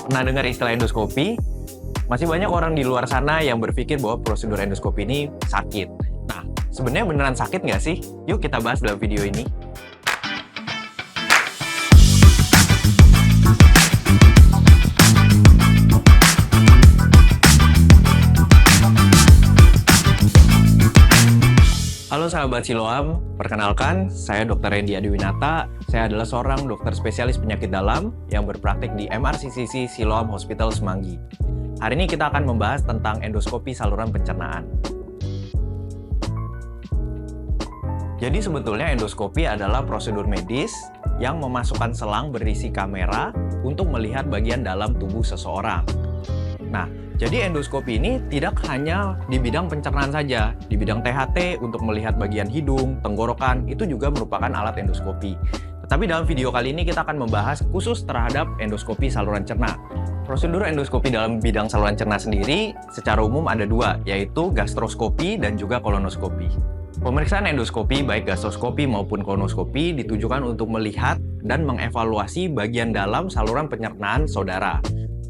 Pernah dengar istilah endoskopi? Masih banyak orang di luar sana yang berpikir bahwa prosedur endoskopi ini sakit. Nah, sebenarnya beneran sakit nggak sih? Yuk kita bahas dalam video ini. Halo sahabat Siloam, perkenalkan saya Dr. Randy Adiwinata. Saya adalah seorang dokter spesialis penyakit dalam yang berpraktik di MRCCC Siloam Hospital Semanggi. Hari ini kita akan membahas tentang endoskopi saluran pencernaan. Jadi sebetulnya endoskopi adalah prosedur medis yang memasukkan selang berisi kamera untuk melihat bagian dalam tubuh seseorang. Nah, jadi endoskopi ini tidak hanya di bidang pencernaan saja, di bidang THT untuk melihat bagian hidung, tenggorokan, itu juga merupakan alat endoskopi. Tetapi dalam video kali ini kita akan membahas khusus terhadap endoskopi saluran cerna. Prosedur endoskopi dalam bidang saluran cerna sendiri secara umum ada dua, yaitu gastroskopi dan juga kolonoskopi. Pemeriksaan endoskopi baik gastroskopi maupun kolonoskopi ditujukan untuk melihat dan mengevaluasi bagian dalam saluran pencernaan saudara.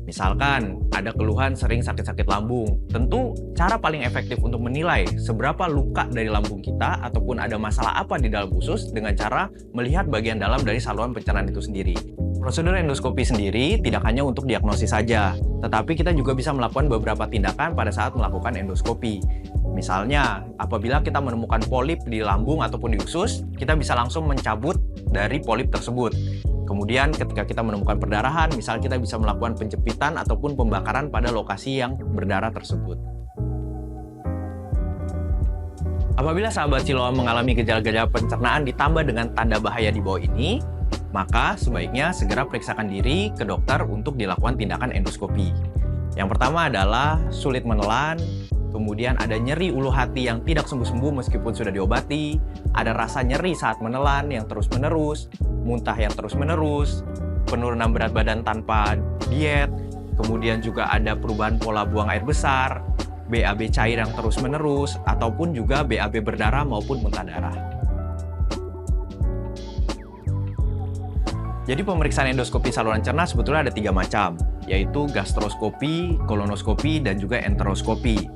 Misalkan ada keluhan sering sakit-sakit lambung, tentu cara paling efektif untuk menilai seberapa luka dari lambung kita ataupun ada masalah apa di dalam usus dengan cara melihat bagian dalam dari saluran pencernaan itu sendiri. Prosedur endoskopi sendiri tidak hanya untuk diagnosis saja, tetapi kita juga bisa melakukan beberapa tindakan pada saat melakukan endoskopi. Misalnya, apabila kita menemukan polip di lambung ataupun di usus, kita bisa langsung mencabut dari polip tersebut. Kemudian ketika kita menemukan perdarahan, misal kita bisa melakukan penjepitan ataupun pembakaran pada lokasi yang berdarah tersebut. Apabila sahabat Siloam mengalami gejala-gejala pencernaan ditambah dengan tanda bahaya di bawah ini, maka sebaiknya segera periksakan diri ke dokter untuk dilakukan tindakan endoskopi. Yang pertama adalah sulit menelan, kemudian ada nyeri ulu hati yang tidak sembuh-sembuh meskipun sudah diobati, ada rasa nyeri saat menelan yang terus-menerus, muntah yang terus-menerus, penurunan berat badan tanpa diet, kemudian juga ada perubahan pola buang air besar, BAB cair yang terus-menerus, ataupun juga BAB berdarah maupun muntah darah. Jadi pemeriksaan endoskopi saluran cerna sebetulnya ada 3 macam, yaitu gastroskopi, kolonoskopi, dan juga enteroskopi.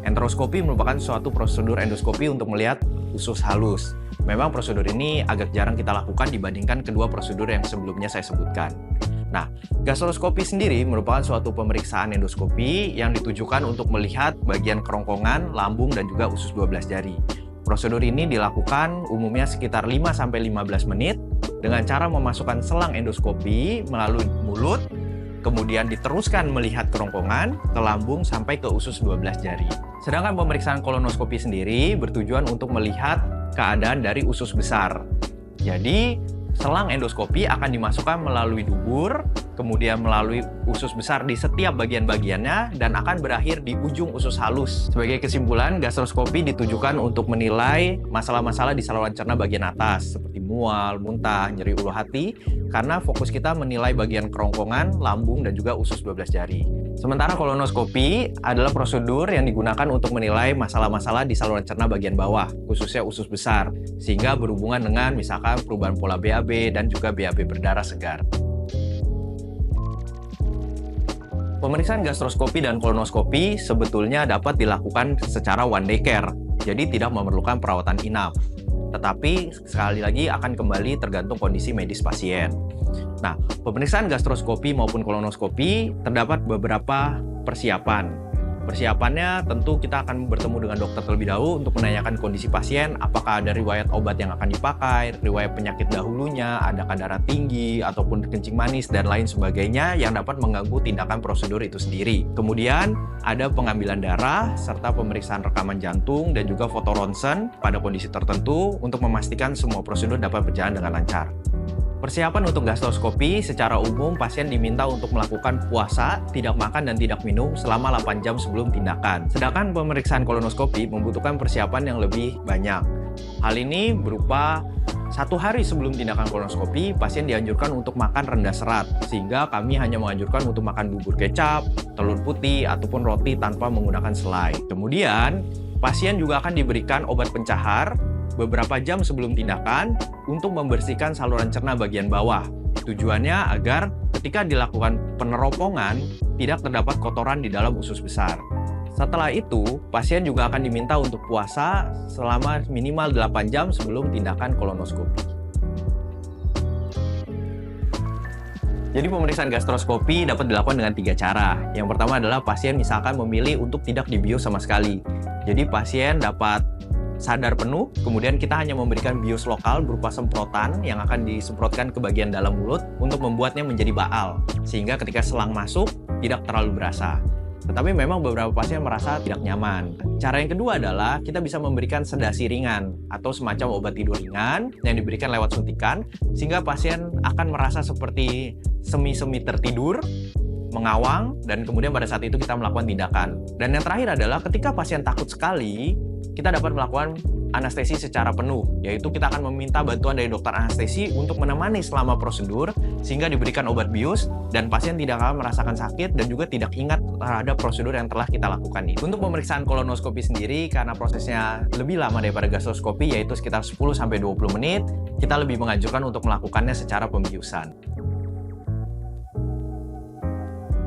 Enteroskopi merupakan suatu prosedur endoskopi untuk melihat usus halus. Memang prosedur ini agak jarang kita lakukan dibandingkan kedua prosedur yang sebelumnya saya sebutkan. Nah, gastroskopi sendiri merupakan suatu pemeriksaan endoskopi yang ditujukan untuk melihat bagian kerongkongan, lambung, dan juga usus 12 jari. Prosedur ini dilakukan umumnya sekitar 5-15 menit dengan cara memasukkan selang endoskopi melalui mulut, kemudian diteruskan melihat kerongkongan, ke lambung, sampai ke usus 12 jari. Sedangkan pemeriksaan kolonoskopi sendiri bertujuan untuk melihat keadaan dari usus besar. Jadi, selang endoskopi akan dimasukkan melalui dubur, kemudian melalui usus besar di setiap bagian-bagiannya, dan akan berakhir di ujung usus halus. Sebagai kesimpulan, gastroskopi ditujukan untuk menilai masalah-masalah di saluran cerna bagian atas, seperti mual, muntah, nyeri ulu hati, karena fokus kita menilai bagian kerongkongan, lambung, dan juga usus 12 jari. Sementara kolonoskopi adalah prosedur yang digunakan untuk menilai masalah-masalah di saluran cerna bagian bawah, khususnya usus besar, sehingga berhubungan dengan misalkan perubahan pola BAB dan juga BAB berdarah segar. Pemeriksaan gastroskopi dan kolonoskopi sebetulnya dapat dilakukan secara one day care, jadi tidak memerlukan perawatan inap. Tetapi sekali lagi akan kembali tergantung kondisi medis pasien. Nah, pemeriksaan gastroskopi maupun kolonoskopi terdapat beberapa persiapan. Persiapannya tentu kita akan bertemu dengan dokter terlebih dahulu untuk menanyakan kondisi pasien, apakah ada riwayat obat yang akan dipakai, riwayat penyakit dahulunya, adakah darah tinggi, ataupun kencing manis, dan lain sebagainya yang dapat mengganggu tindakan prosedur itu sendiri. Kemudian ada pengambilan darah, serta pemeriksaan rekaman jantung, dan juga foto ronsen pada kondisi tertentu untuk memastikan semua prosedur dapat berjalan dengan lancar. Persiapan untuk gastroskopi secara umum pasien diminta untuk melakukan puasa, tidak makan dan tidak minum selama 8 jam sebelum tindakan. Sedangkan pemeriksaan kolonoskopi membutuhkan persiapan yang lebih banyak. Hal ini berupa 1 hari sebelum tindakan kolonoskopi, pasien dianjurkan untuk makan rendah serat, sehingga kami hanya menganjurkan untuk makan bubur kecap, telur putih, ataupun roti tanpa menggunakan selai. Kemudian, pasien juga akan diberikan obat pencahar beberapa jam sebelum tindakan untuk membersihkan saluran cerna bagian bawah, Tujuannya agar ketika dilakukan peneropongan, tidak terdapat kotoran di dalam usus besar. Setelah itu, pasien juga akan diminta untuk puasa selama minimal 8 jam sebelum tindakan kolonoskopi. Jadi pemeriksaan gastroskopi dapat dilakukan dengan 3 cara. Yang pertama adalah pasien misalkan memilih untuk tidak dibius sama sekali. Jadi pasien dapat sadar penuh, kemudian kita hanya memberikan bius lokal berupa semprotan yang akan disemprotkan ke bagian dalam mulut untuk membuatnya menjadi baal, sehingga ketika selang masuk tidak terlalu berasa. Tetapi memang beberapa pasien merasa tidak nyaman. Cara yang kedua adalah kita bisa memberikan sedasi ringan atau semacam obat tidur ringan yang diberikan lewat suntikan, sehingga pasien akan merasa seperti semi-semi tertidur, mengawang, dan kemudian pada saat itu kita melakukan tindakan. Dan yang terakhir adalah ketika pasien takut sekali, kita dapat melakukan anestesi secara penuh, yaitu kita akan meminta bantuan dari dokter anestesi untuk menemani selama prosedur, sehingga diberikan obat bius, dan pasien tidak akan merasakan sakit dan juga tidak ingat terhadap prosedur yang telah kita lakukan ini. Untuk pemeriksaan kolonoskopi sendiri, karena prosesnya lebih lama daripada gastroskopi, yaitu sekitar 10-20 menit, kita lebih menganjurkan untuk melakukannya secara pembiusan.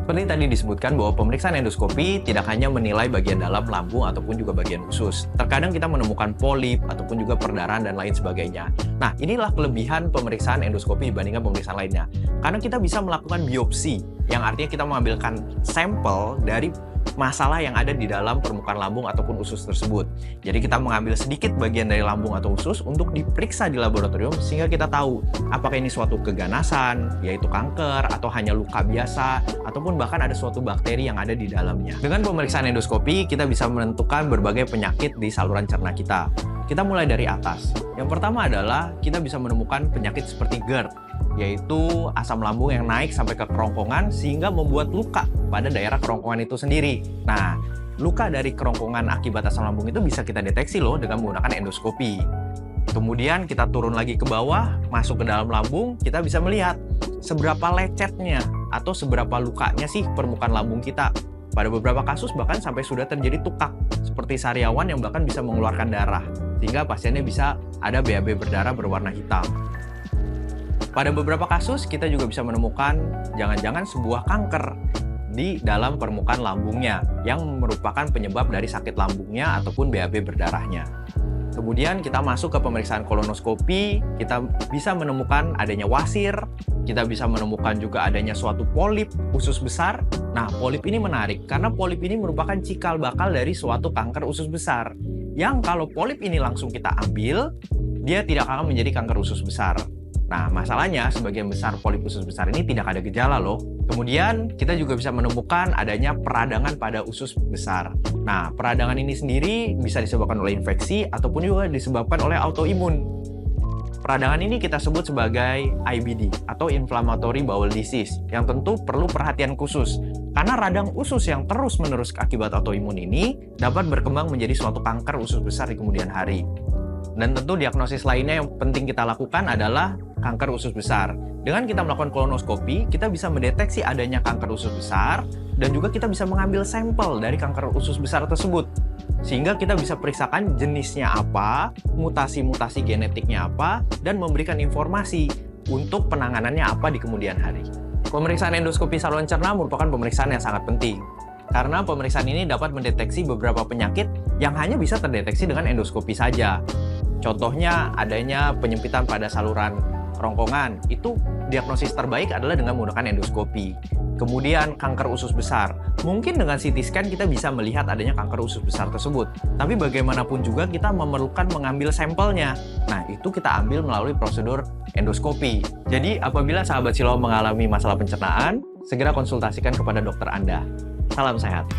Seperti tadi disebutkan bahwa pemeriksaan endoskopi tidak hanya menilai bagian dalam lambung ataupun juga bagian usus. Terkadang kita menemukan polip ataupun juga perdarahan dan lain sebagainya. Nah, inilah kelebihan pemeriksaan endoskopi dibandingkan pemeriksaan lainnya. Karena kita bisa melakukan biopsi, yang artinya kita mengambilkan sampel dari masalah yang ada di dalam permukaan lambung ataupun usus tersebut. Jadi kita mengambil sedikit bagian dari lambung atau usus untuk diperiksa di laboratorium sehingga kita tahu apakah ini suatu keganasan, yaitu kanker, atau hanya luka biasa, ataupun bahkan ada suatu bakteri yang ada di dalamnya. Dengan pemeriksaan endoskopi, kita bisa menentukan berbagai penyakit di saluran cerna kita. Kita mulai dari atas. Yang pertama adalah kita bisa menemukan penyakit seperti GERD, yaitu asam lambung yang naik sampai ke kerongkongan sehingga membuat luka pada daerah kerongkongan itu sendiri. Nah, luka dari kerongkongan akibat asam lambung itu bisa kita deteksi loh dengan menggunakan endoskopi. Kemudian kita turun lagi ke bawah, masuk ke dalam lambung, kita bisa melihat seberapa lecetnya atau seberapa lukanya sih permukaan lambung kita. Pada beberapa kasus bahkan sampai sudah terjadi tukak, seperti sariawan yang bahkan bisa mengeluarkan darah, sehingga pasiennya bisa ada BAB berdarah berwarna hitam. Pada beberapa kasus, kita juga bisa menemukan jangan-jangan sebuah kanker di dalam permukaan lambungnya yang merupakan penyebab dari sakit lambungnya ataupun BAB berdarahnya. Kemudian kita masuk ke pemeriksaan kolonoskopi, kita bisa menemukan adanya wasir, kita bisa menemukan juga adanya suatu polip usus besar. Nah, polip ini menarik karena polip ini merupakan cikal bakal dari suatu kanker usus besar. Yang kalau polip ini langsung kita ambil, dia tidak akan menjadi kanker usus besar. Nah, masalahnya sebagian besar polip usus besar ini tidak ada gejala loh. Kemudian kita juga bisa menemukan adanya peradangan pada usus besar. Nah, peradangan ini sendiri bisa disebabkan oleh infeksi ataupun juga disebabkan oleh autoimun. Peradangan ini kita sebut sebagai IBD atau Inflammatory Bowel Disease yang tentu perlu perhatian khusus. Karena radang usus yang terus-menerus akibat autoimun ini dapat berkembang menjadi suatu kanker usus besar di kemudian hari. Dan tentu diagnosis lainnya yang penting kita lakukan adalah kanker usus besar. Dengan kita melakukan kolonoskopi, kita bisa mendeteksi adanya kanker usus besar dan juga kita bisa mengambil sampel dari kanker usus besar tersebut. Sehingga kita bisa periksakan jenisnya apa, mutasi-mutasi genetiknya apa, dan memberikan informasi untuk penanganannya apa di kemudian hari. Pemeriksaan endoskopi saluran cerna merupakan pemeriksaan yang sangat penting. Karena pemeriksaan ini dapat mendeteksi beberapa penyakit yang hanya bisa terdeteksi dengan endoskopi saja. Contohnya adanya penyempitan pada saluran kerongkongan, itu diagnosis terbaik adalah dengan menggunakan endoskopi. Kemudian kanker usus besar, mungkin dengan CT scan kita bisa melihat adanya kanker usus besar tersebut. Tapi bagaimanapun juga kita memerlukan mengambil sampelnya. Nah, itu kita ambil melalui prosedur endoskopi. Jadi apabila sahabat Siloam mengalami masalah pencernaan, segera konsultasikan kepada dokter Anda. Salam sehat.